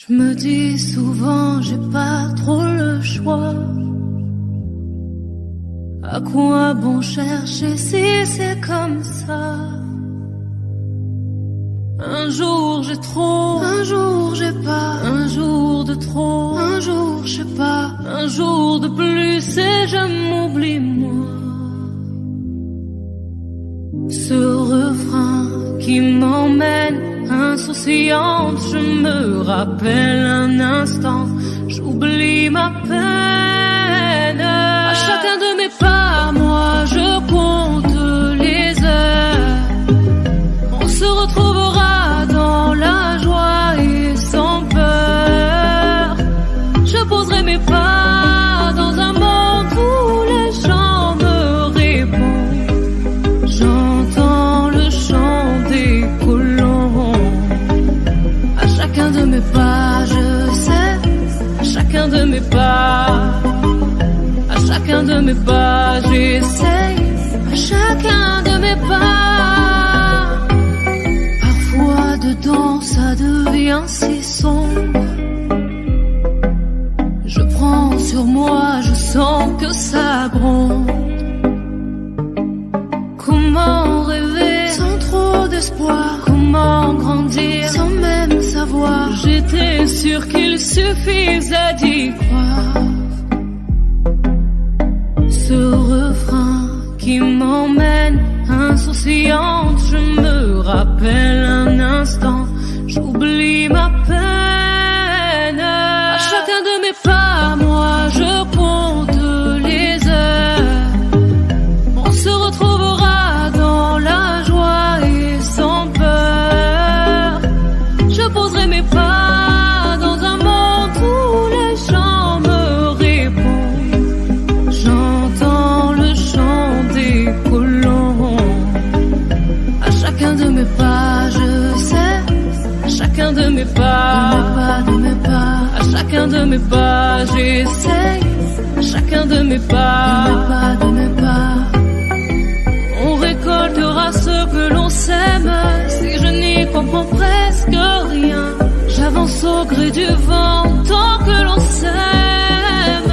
Je me dis souvent j'ai pas trop le choix. À quoi bon chercher si c'est comme ça? Un jour j'ai trop, un jour j'ai pas, un jour de trop, un jour je sais pas, un jour de plus et je m'oublie moi. Ce refrain qui m'emmène insouciante, je me rappelle un instant, j'oublie ma peine. À chacun de mes pas, moi je compte les heures. On se retrouvera dans la joie et sans peur. Je poserai mes pas dans un monde où les gens me répondent. J'entends le chant des colons. À chacun de mes pas, je sais, à chacun de mes pas, à chacun de mes pas, j'essaye, à chacun de mes pas. Parfois dedans ça devient si sombre. Je prends sur moi, je sens que ça gronde. Comment rêver sans trop d'espoir? Comment grandir sans même savoir? J'étais sûre qu'il suffisait d'y croire. Ce refrain qui m'emmène insouciante, je me rappelle un instant, j'oublie ma peine. À chacun de mes pas, moi je compte les heures. On se retrouvera dans la joie et sans peur. Je poserai mes pas dans un monde où les gens me répondent. J'entends le chant des colons. À chacun de mes pas, je sais, à chacun de mes pas, de mes pas, à chacun de mes pas, j'essaye, à chacun de mes pas, de mes pas. On récoltera ce que l'on sème. Si je n'y comprends presque rien, j'avance au gré du vent tant que l'on s'aime.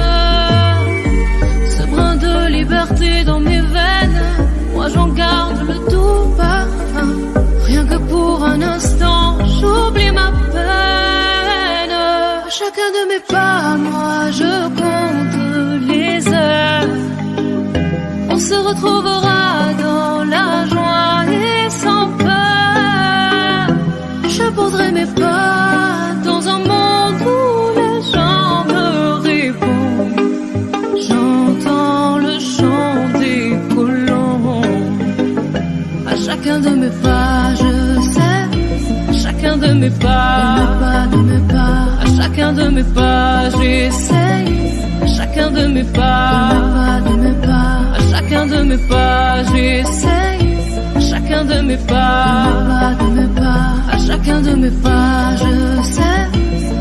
Ce brin de liberté dans mes veines, moi j'en garde le doux parfum. Rien que pour un instant, j'oublie ma peine. À chacun de mes pas, moi je compte les heures. On se retrouvera dans la joie et sans peur. Je poserai mes pas dans un monde où les gens me répondent. J'entends le chant des colons. À chacun de mes pas, je sais, à chacun de mes pas, de mes pas, à chacun de mes pas, j'essaye, à chacun de mes pas, de mes pas, à chacun de mes pas, j'essaye, à chacun de mes pas, de mes pas, à chacun de mes pas, je sais,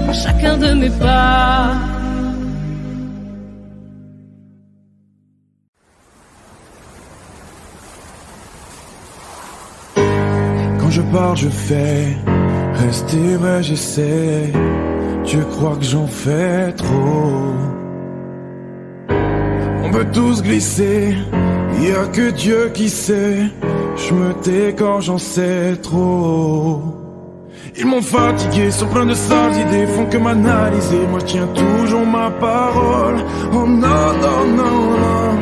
à chacun de mes pas. Quand je parle, je fais. Rester vrai, j'essaie. Tu crois que j'en fais trop? On peut tous glisser. Y a que Dieu qui sait. Je me tais quand j'en sais trop. Ils m'ont fatigué, sont pleins de sales idées, font que m'analyser. Moi je tiens toujours ma parole. Oh non, non, non, non.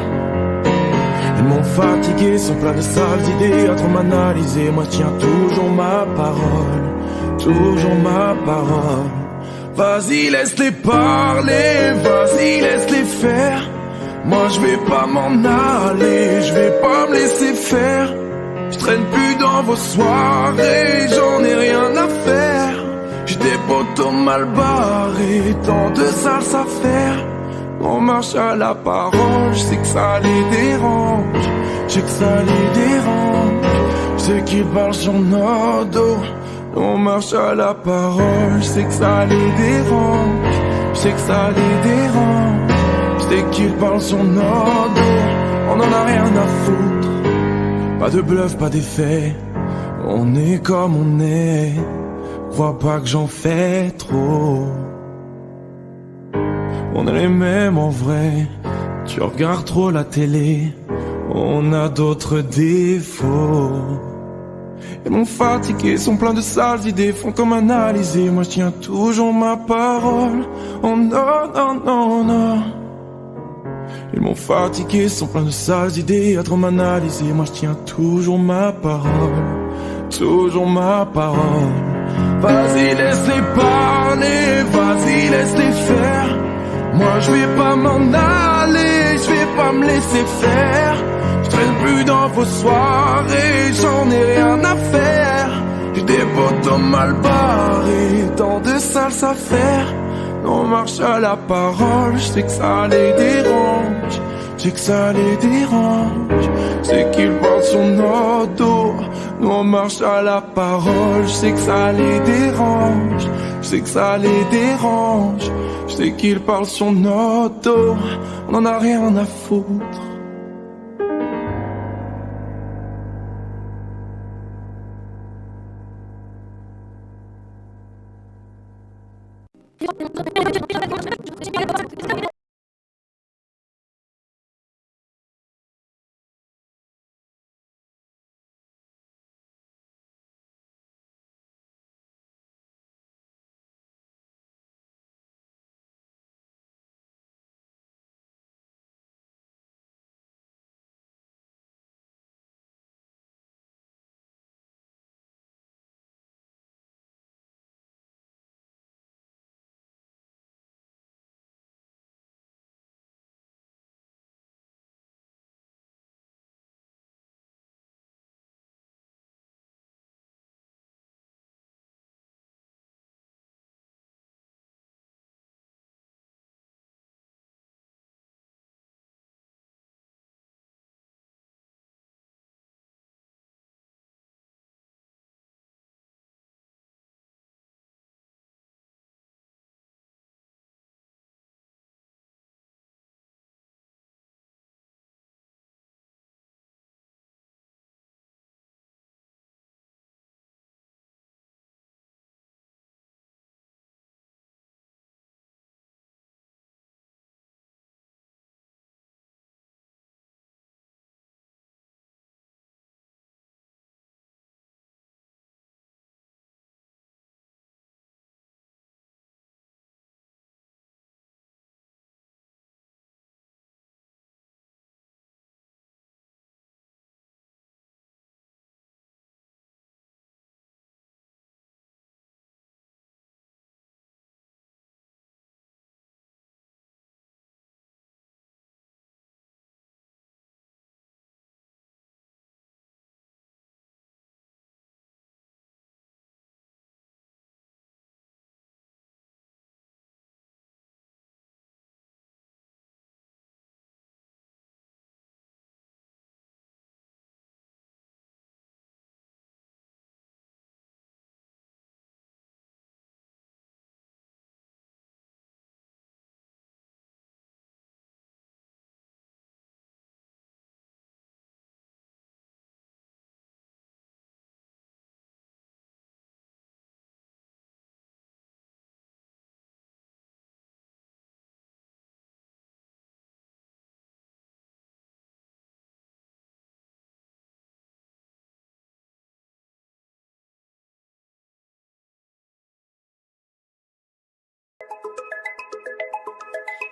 Ils m'ont fatigué, sont pleins de sales idées, à trop m'analyser. Moi je tiens toujours ma parole, toujours ma parole. Vas-y laisse-les parler, vas-y laisse-les faire. Moi je vais pas m'en aller, je vais pas me laisser faire. Je traîne plus dans vos soirées, j'en ai rien à faire. J'ai des potos mal barrés, tant de sales affaires. On marche à la parole, je sais que ça les dérange, je sais que ça les dérange. Je sais qu'ils parlent sur nos dos. On marche à la parole, je sais que ça les dérange, je sais que ça les dérange. Je sais qu'ils parlent sur nos dos. On en a rien à foutre. Pas de bluff, pas d'effet. On est comme on est. vois pas que j'en fais trop. On est les mêmes en vrai, tu regardes trop la télé, on a d'autres défauts. Ils m'ont fatigué, sont pleins de sales idées, font comme analyser. Moi je tiens toujours ma parole. Oh non, non, non, non. Ils m'ont fatigué, sont pleins de sales idées, à trop m'analyser. Moi je tiens toujours ma parole. Toujours ma parole. Vas-y laisse-les parler, vas-y laisse-les faire. Moi je vais pas m'en aller, je vais pas me laisser faire. Je traîne plus dans vos soirées, j'en ai rien à faire. J'ai des potos mal barrés, tant de sales affaires. Nous on marche à la parole, je sais que ça les dérange. Je sais que ça les dérange. Je sais qu'ils parlent sur notre dos. Nous on marche à la parole, je sais que ça les dérange. Je sais que ça les dérange. Je sais qu'ils parlent sur notre dos. On en a rien à foutre.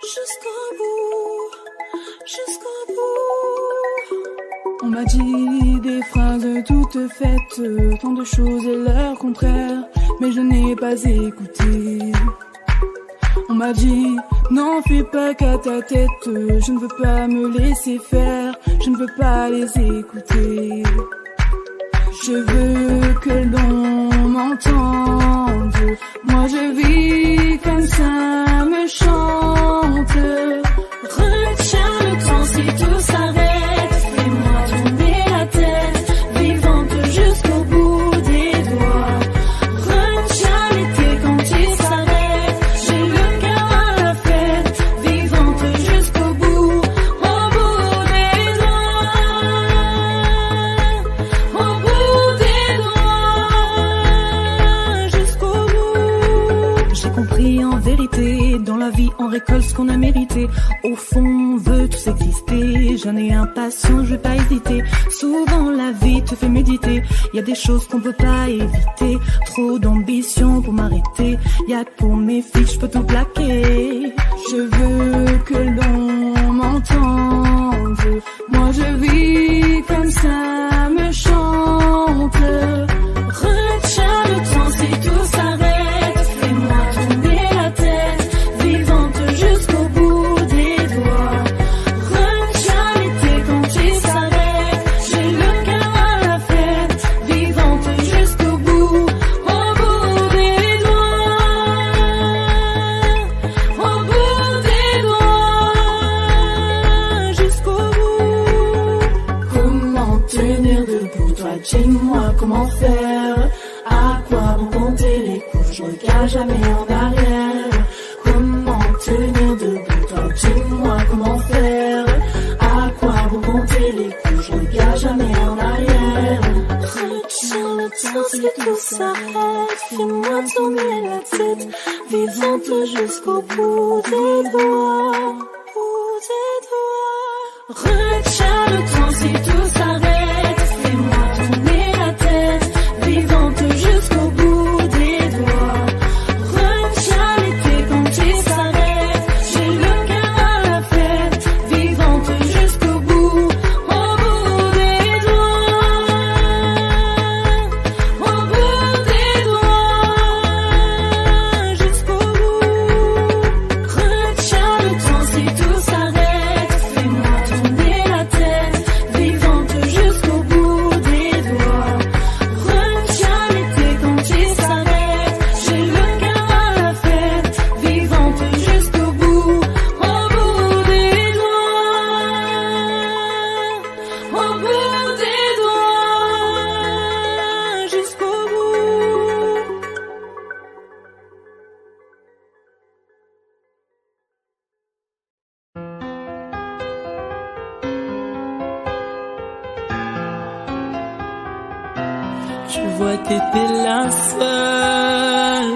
Jusqu'au bout, jusqu'au bout. On m'a dit des phrases toutes faites, tant de choses et leur contraire, mais je n'ai pas écouté. On m'a dit, n'en fais pas qu'à ta tête, je ne veux pas me laisser faire, je ne veux pas les écouter. Je veux que l'on m'entende, moi je vis comme ça me chante. Retiens le temps si tout s'arrête, fais-moi tourner la tête, vivante jusqu'au bout des doigts. Retiens l'été quand il s'arrête, j'ai le cœur à la fête, vivante jusqu'au bout, au bout des doigts, au bout des doigts, jusqu'au récolte ce qu'on a mérité. Au fond, on veut tous exister. Jeune et impatient, je vais pas hésiter. Souvent la vie te fait méditer. Y a des choses qu'on peut pas éviter. Trop d'ambition pour m'arrêter. Y'a que pour mes filles, je peux tout plaquer. Je veux que l'on m'entende. Moi je vis comme ça me chante. Retiens le temps si tout s'arrête. Fais-moi tourner la tête, vivante jusqu'au bout des doigts. Retiens l'été quand il s'arrête. J'ai le cœur à la fête, vivante jusqu'au bout, au bout des doigts. Au bout des doigts, jusqu'au bout. Comment tenir debout, toi dis-moi comment faire. À quoi vont compter les coups, je regarde jamais en arrière. Comment tenir debout, toi dis-moi comment faire. À quoi vont compter les coups, je regarde jamais en arrière. Retiens le temps si tout s'arrête. Fais-moi tourner la tête, vivante jusqu'au bout des doigts. Bout des doigts. Retiens le temps si tout s'arrête. Fais-moi tourner la tête, vivante jusqu'au bout des doigts. Retiens l'été quand il s'arrête. J'ai le cœur à la fête, vivante jusqu'au bout, au bout des doigts. Au bout des doigts, jusqu'au bout. Retiens le temps si tout s'arrête. Fais-moi tourner la tête, vivante jusqu'au bout des doigts. Retiens l'été quand il s'arrête. J'ai le cœur à la fête, vivante jusqu'au bout, au bout des doigts. Au bout des doigts, jusqu'au bout. Tu vois, t'étais la seule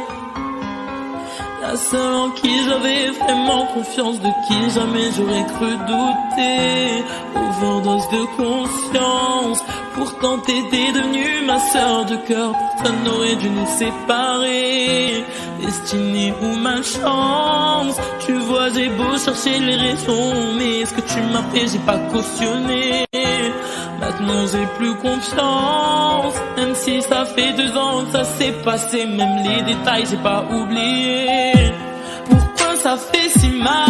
en qui j'avais vraiment confiance, de qui jamais j'aurais cru douter. Overdose de conscience, pourtant t'étais devenue ma sœur de cœur. Personne n'aurait dû nous séparer, destinée ou malchance. Tu vois, j'ai beau chercher les raisons, mais ce que tu m'as fait, j'ai pas cautionné. Maintenant j'ai plus confiance, même si ça fait 2 ans que ça s'est passé. Même les détails j'ai pas oublié. Pourquoi ça fait si mal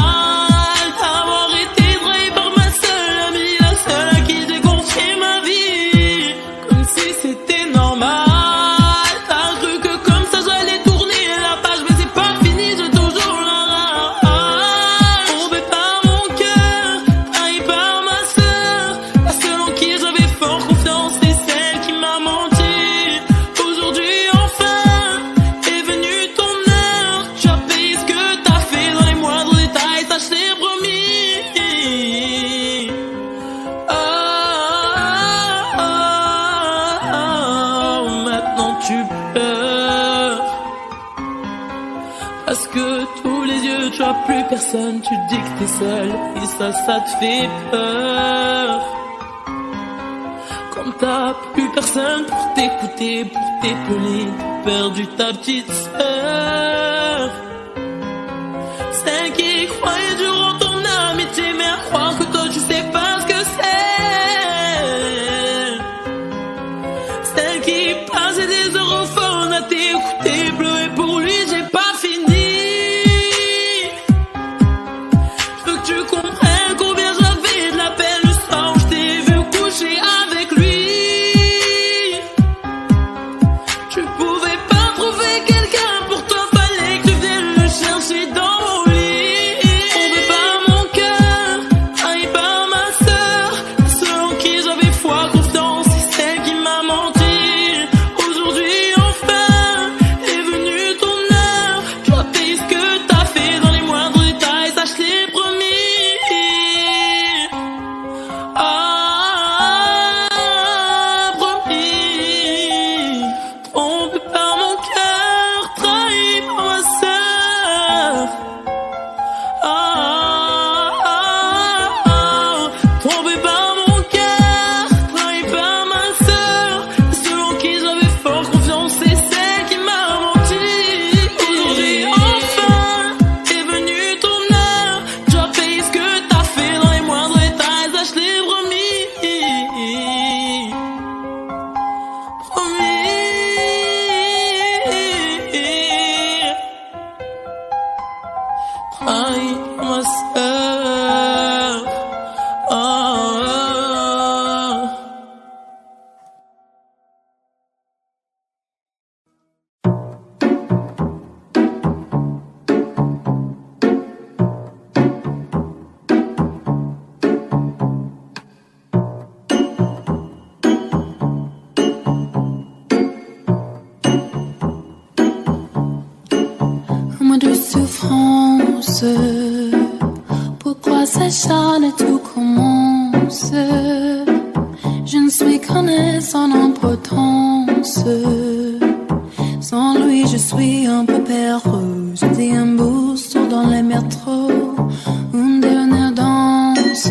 d'avoir été trahi par ma seule amie, la seule à qui j'ai confié ma vie, comme si c'était normal. T'as cru que comme ça j'allais tourner la page, mais c'est pas fini, j'ai toujours la rage. Tombé par mon cœur, trahi par ma sœur, la seule en qui j'avais fort confiance, c'est celle qui m'a menti. Aujourd'hui enfin est venue ton heure. Tu as payé ce que t'as fait dans les moindres détails, ça je t'ai promis. Maintenant tu pleures parce que tous les yeux tu as plus personne. Tu dis que t'es seul et ça te fait peur. Comme t'as plus personne pour t'écouter, pour t'épauler, t'as perdu ta petite sœur. Celle qui croyait dur en ton amitié, mais à croire que toi tu sais pas ce que c'est. Celle qui passait des heures au phone à t'écouter, pleurer pour lui, j'ai pas fini. Je veux que tu comprennes combien j'avais de la peine le soir où je t'ai vu coucher avec lui. Tu pouvais pas trouver quelqu'un pour toi, fallait que tu viennes le chercher dans mon lit. Tombé par mon cœur, trahi par ma sœur, la seule en qui j'avais foi, confiance, c'est celle qui m'a menti. Aujourd'hui enfin est venue ton pense. Pourquoi s'acharne tout commence? Je ne suis qu'un sans importance. Sans lui je suis un peu perdu. Je déambule dans les métros. Une dernière danse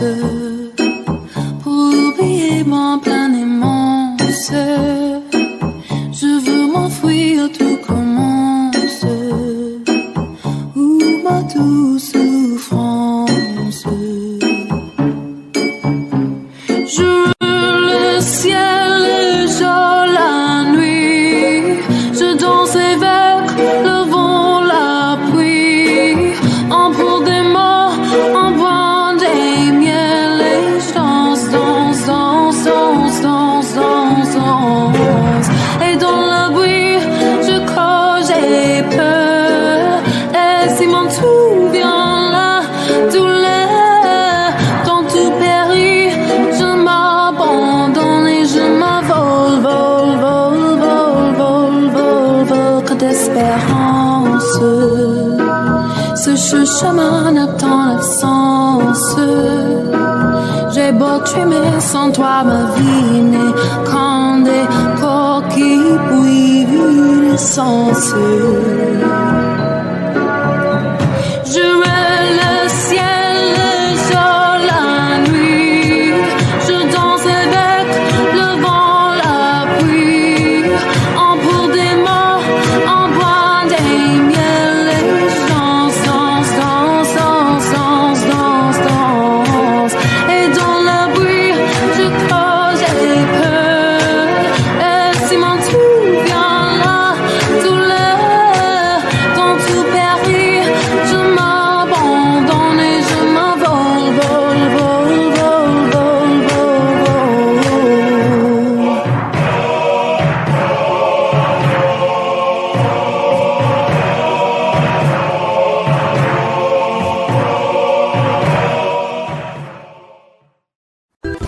pour oublier mon plein immense. Je veux m'enfuir, tout commence. Où ma douce souffrance. Je le ciel, le jour, la nuit. Je danse avec le vent, la pluie. En pour des mots, en bois des miels. Et je danse, danse, danse, danse, danse, danse, danse. Et dans la bruit, je cours, j'ai peur. Et si mon tout vient là, douleur, dans tout périt, je m'abandonne et je m'envole, vol, vol, vol, vol, vol, vol, que d'espérance. Ce chemin attend l'absence. J'ai beau trimer sans toi, ma vie n'est qu'un des coquilles, puis l'essence.